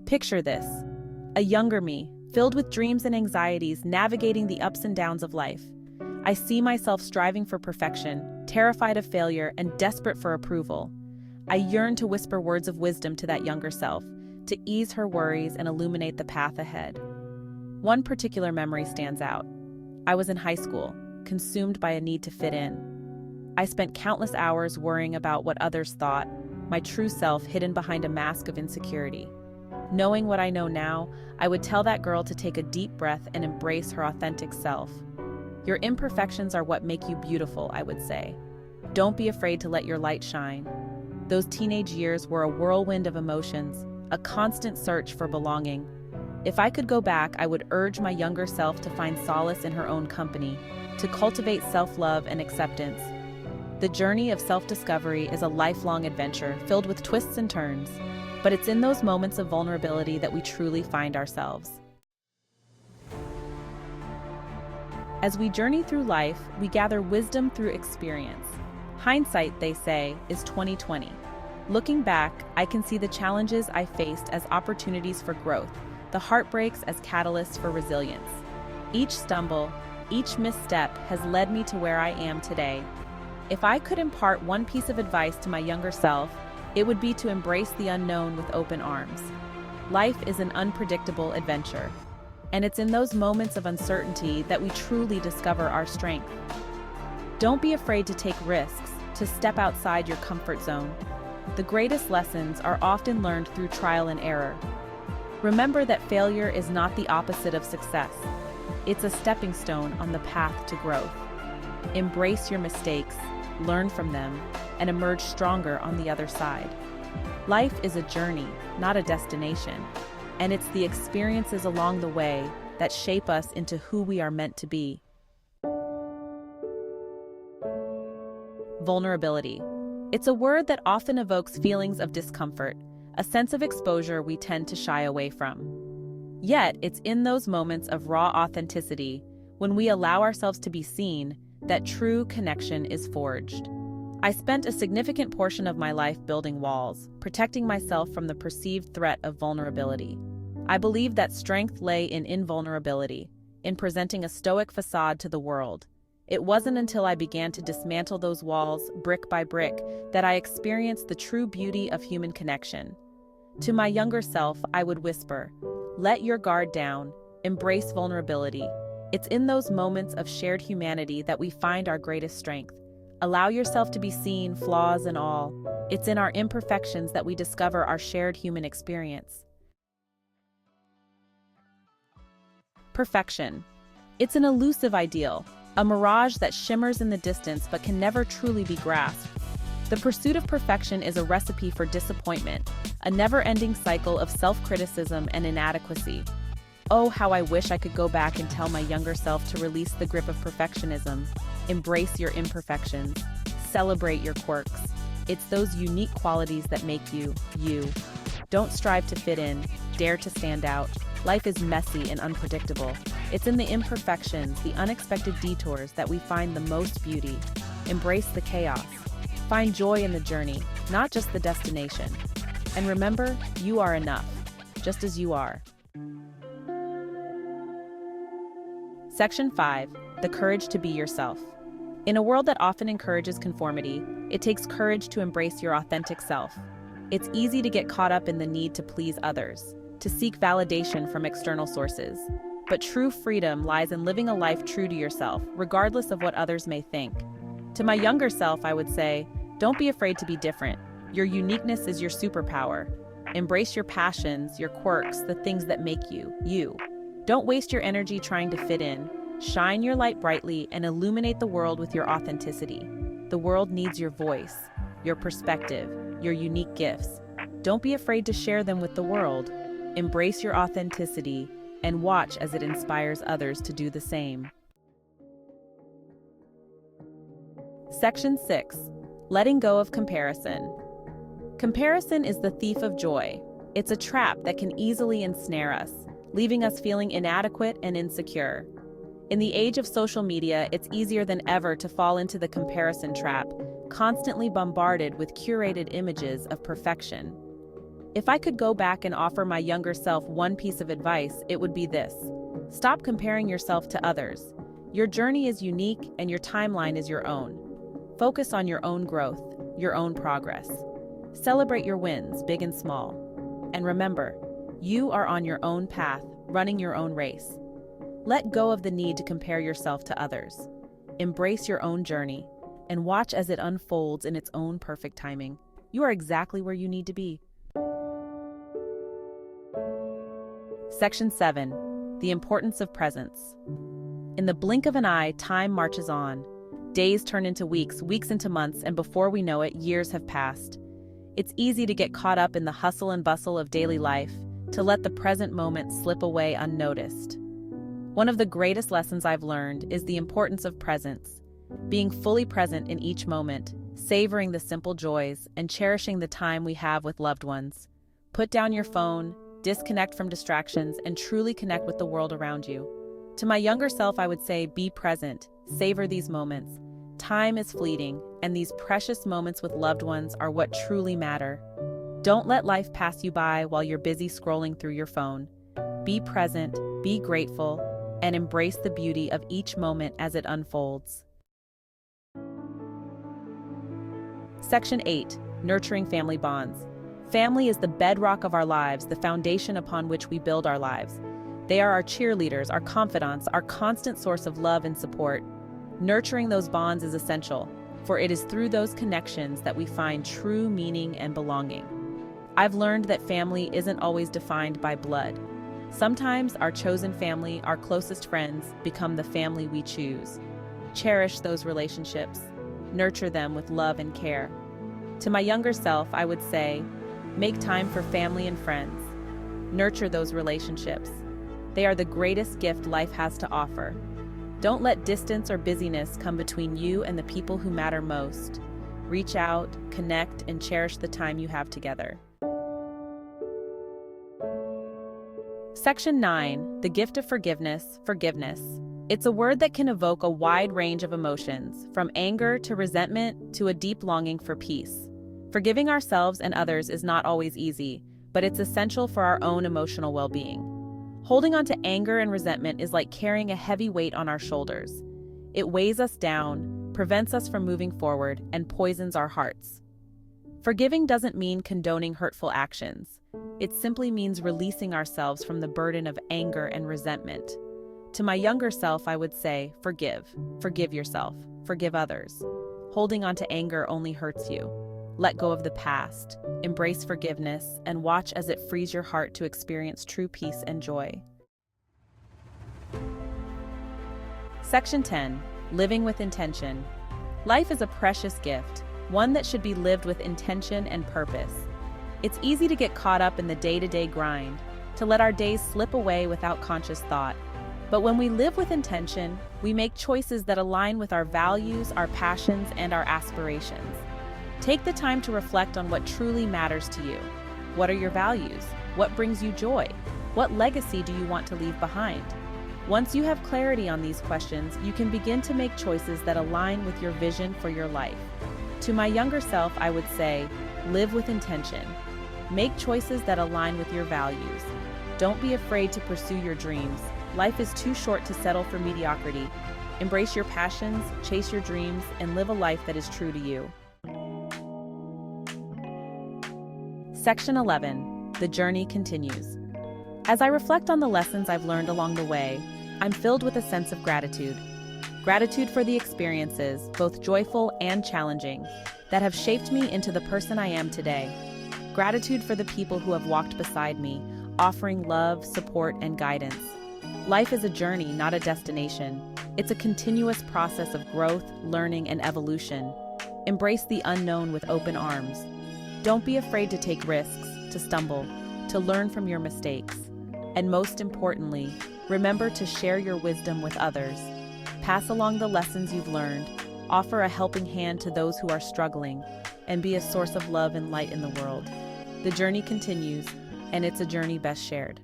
Picture this: a younger me, filled with dreams and anxieties, navigating the ups and downs of life. I see myself striving for perfection, terrified of failure, and desperate for approval. I yearn to whisper words of wisdom to that younger self, to ease her worries and illuminate the path ahead. One particular memory stands out. I was in high school, consumed by a need to fit in. I spent countless hours worrying about what others thought, my true self hidden behind a mask of insecurity. Knowing what I know now, I would tell that girl to take a deep breath and embrace her authentic self. Your imperfections are what make you beautiful, I would say. Don't be afraid to let your light shine. Those teenage years were a whirlwind of emotions, a constant search for belonging. If I could go back, I would urge my younger self to find solace in her own company, to cultivate self-love and acceptance. The journey of self-discovery is a lifelong adventure filled with twists and turns, but it's in those moments of vulnerability that we truly find ourselves. As we journey through life, we gather wisdom through experience. Hindsight, they say, is 20/20. Looking back, I can see the challenges I faced as opportunities for growth, the heartbreaks as catalysts for resilience. Each stumble, each misstep has led me to where I am today. If I could impart one piece of advice to my younger self, it would be to embrace the unknown with open arms. Life is an unpredictable adventure, and it's in those moments of uncertainty that we truly discover our strength. Don't be afraid to take risks, to step outside your comfort zone. The greatest lessons are often learned through trial and error. Remember that failure is not the opposite of success. It's a stepping stone on the path to growth. Embrace your mistakes, learn from them, and emerge stronger on the other side. Life is a journey, not a destination, and it's the experiences along the way that shape us into who we are meant to be. Vulnerability. It's a word that often evokes feelings of discomfort, a sense of exposure we tend to shy away from. Yet, it's in those moments of raw authenticity, when we allow ourselves to be seen, that true connection is forged. I spent a significant portion of my life building walls, protecting myself from the perceived threat of vulnerability. I believed that strength lay in invulnerability, in presenting a stoic facade to the world. It wasn't until I began to dismantle those walls, brick by brick, that I experienced the true beauty of human connection. To my younger self, I would whisper, "Let your guard down, embrace vulnerability. It's in those moments of shared humanity that we find our greatest strength. Allow yourself to be seen, flaws and all. It's in our imperfections that we discover our shared human experience." Perfection. It's an elusive ideal, a mirage that shimmers in the distance but can never truly be grasped. The pursuit of perfection is a recipe for disappointment, a never-ending cycle of self-criticism and inadequacy. Oh, how I wish I could go back and tell my younger self to release the grip of perfectionism. Embrace your imperfections. Celebrate your quirks. It's those unique qualities that make you, you. Don't strive to fit in, dare to stand out. Life is messy and unpredictable. It's in the imperfections, the unexpected detours that we find the most beauty. Embrace the chaos. Find joy in the journey, not just the destination. And remember, you are enough, just as you are. Section 5. The courage to be yourself. In a world that often encourages conformity, it takes courage to embrace your authentic self. It's easy to get caught up in the need to please others, to seek validation from external sources. But true freedom lies in living a life true to yourself, regardless of what others may think. To my younger self, I would say, don't be afraid to be different. Your uniqueness is your superpower. Embrace your passions, your quirks, the things that make you, you. Don't waste your energy trying to fit in. Shine your light brightly and illuminate the world with your authenticity. The world needs your voice, your perspective, your unique gifts. Don't be afraid to share them with the world. Embrace your authenticity and watch as it inspires others to do the same. Section 6. Letting go of comparison. Comparison is the thief of joy. It's a trap that can easily ensnare us, leaving us feeling inadequate and insecure. In the age of social media, it's easier than ever to fall into the comparison trap, constantly bombarded with curated images of perfection. If I could go back and offer my younger self one piece of advice, it would be this. Stop comparing yourself to others. Your journey is unique and your timeline is your own. Focus on your own growth, your own progress. Celebrate your wins, big and small. And remember, you are on your own path, running your own race. Let go of the need to compare yourself to others. Embrace your own journey and watch as it unfolds in its own perfect timing. You are exactly where you need to be. Section 7. The importance of presence. In the blink of an eye, time marches on. Days turn into weeks, weeks into months, and before we know it, years have passed. It's easy to get caught up in the hustle and bustle of daily life, to let the present moment slip away unnoticed. One of the greatest lessons I've learned is the importance of presence, being fully present in each moment, savoring the simple joys, and cherishing the time we have with loved ones. Put down your phone, disconnect from distractions, and truly connect with the world around you. To my younger self, I would say, be present, savor these moments. Time is fleeting, and these precious moments with loved ones are what truly matter. Don't let life pass you by while you're busy scrolling through your phone. Be present, be grateful, and embrace the beauty of each moment as it unfolds. Section 8. Nurturing family bonds. Family is the bedrock of our lives, the foundation upon which we build our lives. They are our cheerleaders, our confidants, our constant source of love and support. Nurturing those bonds is essential, for it is through those connections that we find true meaning and belonging. I've learned that family isn't always defined by blood. Sometimes our chosen family, our closest friends, become the family we choose. Cherish those relationships. Nurture them with love and care. To my younger self, I would say, make time for family and friends. Nurture those relationships. They are the greatest gift life has to offer. Don't let distance or busyness come between you and the people who matter most. Reach out, connect, and cherish the time you have together. Section 9. The gift of forgiveness, forgiveness. It's a word that can evoke a wide range of emotions, from anger to resentment to a deep longing for peace. Forgiving ourselves and others is not always easy, but it's essential for our own emotional well-being. Holding on to anger and resentment is like carrying a heavy weight on our shoulders. It weighs us down, prevents us from moving forward, and poisons our hearts. Forgiving doesn't mean condoning hurtful actions. It simply means releasing ourselves from the burden of anger and resentment. To my younger self, I would say, forgive. Forgive yourself. Forgive others. Holding on to anger only hurts you. Let go of the past. Embrace forgiveness and watch as it frees your heart to experience true peace and joy. Section 10. Living with intention. Life is a precious gift, one that should be lived with intention and purpose. It's easy to get caught up in the day-to-day grind, to let our days slip away without conscious thought. But when we live with intention, we make choices that align with our values, our passions, and our aspirations. Take the time to reflect on what truly matters to you. What are your values? What brings you joy? What legacy do you want to leave behind? Once you have clarity on these questions, you can begin to make choices that align with your vision for your life. To my younger self, I would say, live with intention. Make choices that align with your values. Don't be afraid to pursue your dreams. Life is too short to settle for mediocrity. Embrace your passions, chase your dreams, and live a life that is true to you. Section 11. The journey continues. As I reflect on the lessons I've learned along the way, I'm filled with a sense of gratitude. Gratitude for the experiences, both joyful and challenging, that have shaped me into the person I am today. Gratitude for the people who have walked beside me, offering love, support, and guidance. Life is a journey, not a destination. It's a continuous process of growth, learning, and evolution. Embrace the unknown with open arms. Don't be afraid to take risks, to stumble, to learn from your mistakes. And most importantly, remember to share your wisdom with others. Pass along the lessons you've learned, offer a helping hand to those who are struggling, and be a source of love and light in the world. The journey continues, and it's a journey best shared.